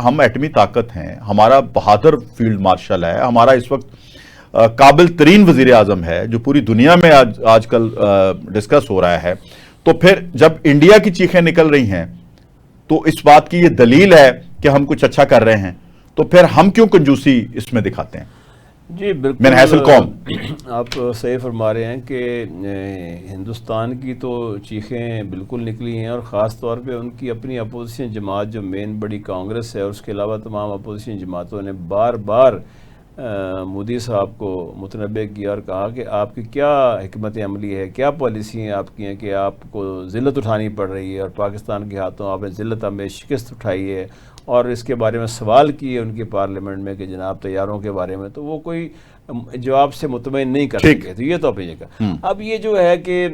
ہم ایٹمی طاقت ہیں, ہمارا بہادر فیلڈ مارشل ہے, ہمارا اس وقت قابل ترین وزیر اعظم ہے جو پوری دنیا میں آج کل ڈسکس ہو رہا ہے, تو پھر جب انڈیا کی چیخیں نکل رہی ہیں تو اس بات کی یہ دلیل ہے کہ ہم کچھ اچھا کر رہے ہیں, تو پھر ہم کیوں کنجوسی اس میں دکھاتے ہیں؟ جی بالکل, من حیث القوم آپ صحیح فرما رہے ہیں کہ ہندوستان کی تو چیخیں بالکل نکلی ہیں, اور خاص طور پہ ان کی اپنی اپوزیشن جماعت جو مین بڑی کانگریس ہے, اور اس کے علاوہ تمام اپوزیشن جماعتوں نے بار بار مودی صاحب کو متنبع کیا اور کہا کہ آپ کی کیا حکمت عملی ہے, کیا پالیسی ہیں آپ کی ہیں کہ آپ کو ذلت اٹھانی پڑ رہی ہے, اور پاکستان کے ہاتھوں آپ نے ذلت میں شکست اٹھائی ہے, اور اس کے بارے میں سوال کیے ان کی پارلیمنٹ میں کہ جناب طیاروں کے بارے میں, تو وہ کوئی جواب سے مطمئن نہیں کر سکے. تو یہ تو اپنی جگہ. اب یہ جو ہے کہ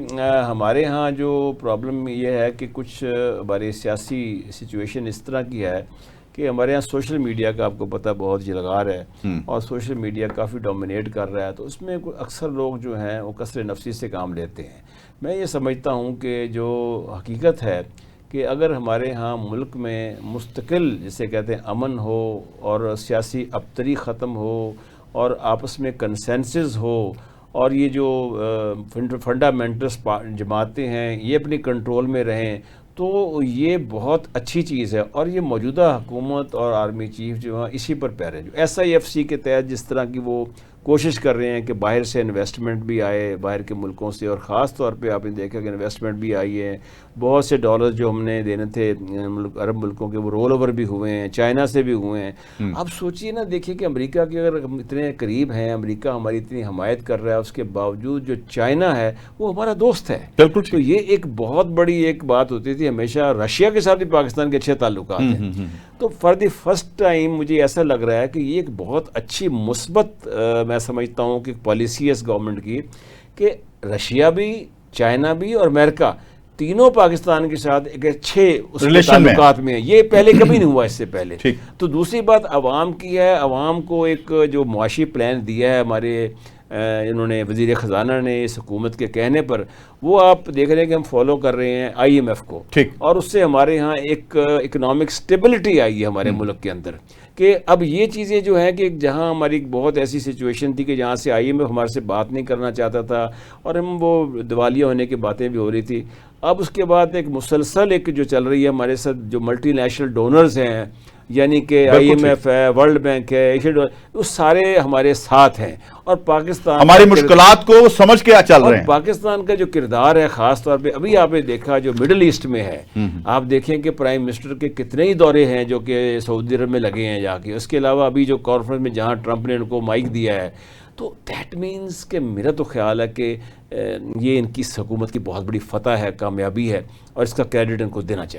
ہمارے ہاں جو پرابلم یہ ہے کہ کچھ ہماری سیاسی سچویشن اس طرح کی ہے کہ ہمارے ہاں سوشل میڈیا کا آپ کو پتہ بہت جلغار ہے, اور سوشل میڈیا کافی ڈومینیٹ کر رہا ہے, تو اس میں اکثر لوگ جو ہیں وہ کثر نفسی سے کام لیتے ہیں. میں یہ سمجھتا ہوں کہ جو حقیقت ہے کہ اگر ہمارے ہاں ملک میں مستقل جسے کہتے ہیں امن ہو, اور سیاسی ابتری ختم ہو, اور آپس میں کنسنسس ہو, اور یہ جو فنڈامنٹلس جماعتیں ہیں یہ اپنی کنٹرول میں رہیں, تو یہ بہت اچھی چیز ہے. اور یہ موجودہ حکومت اور آرمی چیف جو ہیں اسی پر پیرے, جو SIFC کے تحت جس طرح کی وہ کوشش کر رہے ہیں کہ باہر سے انویسٹمنٹ بھی آئے, باہر کے ملکوں سے, اور خاص طور پہ آپ نے دیکھا کہ انویسٹمنٹ بھی آئی ہے, بہت سے ڈالرز جو ہم نے دینے تھے عرب ملکوں کے وہ رول اوور بھی ہوئے ہیں, چائنا سے بھی ہوئے ہیں. اب سوچئے نا, دیکھیے کہ امریکہ کے اگر ہم اتنے قریب ہیں, امریکہ ہماری اتنی حمایت کر رہا ہے, اس کے باوجود جو چائنا ہے وہ ہمارا دوست ہے. بالکل. تو یہ ایک بہت بڑی ایک بات ہوتی تھی, ہمیشہ رشیا کے ساتھ بھی پاکستان کے اچھے تعلقات ہیں. تو فار دی فرسٹ ٹائم مجھے ایسا لگ رہا ہے کہ یہ ایک بہت اچھی مثبت میں سمجھتا ہوں کہ پالیسی ہے اس گورنمنٹ کی, کہ رشیا بھی, چائنا بھی اور امریکہ تینوں پاکستان کے ساتھ ایک اچھے اس کے تعلقات میں ہیں. یہ پہلے کبھی نہیں ہوا اس سے پہلے. تو دوسری بات عوام کی ہے, عوام کو ایک جو معاشی پلان دیا ہے ہمارے انہوں نے وزیر خزانہ نے اس حکومت کے کہنے پر, وہ آپ دیکھ رہے ہیں کہ ہم فالو کر رہے ہیں IMF کو, اور اس سے ہمارے ہاں ایک اکنامک سٹیبلٹی آئی ہے ہمارے ملک کے اندر. کہ اب یہ چیزیں جو ہیں کہ جہاں ہماری ایک بہت ایسی سچویشن تھی کہ جہاں سے IMF ہمارے سے بات نہیں کرنا چاہتا تھا, اور ہم وہ دیوالیہ ہونے کی باتیں بھی ہو رہی تھی. اب اس کے بعد ایک مسلسل ایک جو چل رہی ہے ہمارے ساتھ جو ملٹی نیشنل ڈونرز ہیں, یعنی کہ IMF ہے, ورلڈ بینک ہے, وہ سارے ہمارے ساتھ ہیں, اور پاکستان ہماری مشکلات کو سمجھ کے چل رہے ہیں. پاکستان کا جو کردار ہے خاص طور پہ ابھی آپ نے دیکھا جو مڈل ایسٹ میں ہے, آپ دیکھیں کہ پرائم منسٹر کے کتنے ہی دورے ہیں جو کہ سعودی عرب میں لگے ہیں جا کے. اس کے علاوہ ابھی جو کانفرنس میں جہاں ٹرمپ نے ان کو مائک دیا ہے, تو دیٹ مینس کہ میرا تو خیال ہے کہ یہ ان کی حکومت کی بہت بڑی فتح ہے, کامیابی ہے, اور اس کا کریڈٹ ان کو دینا چاہیے.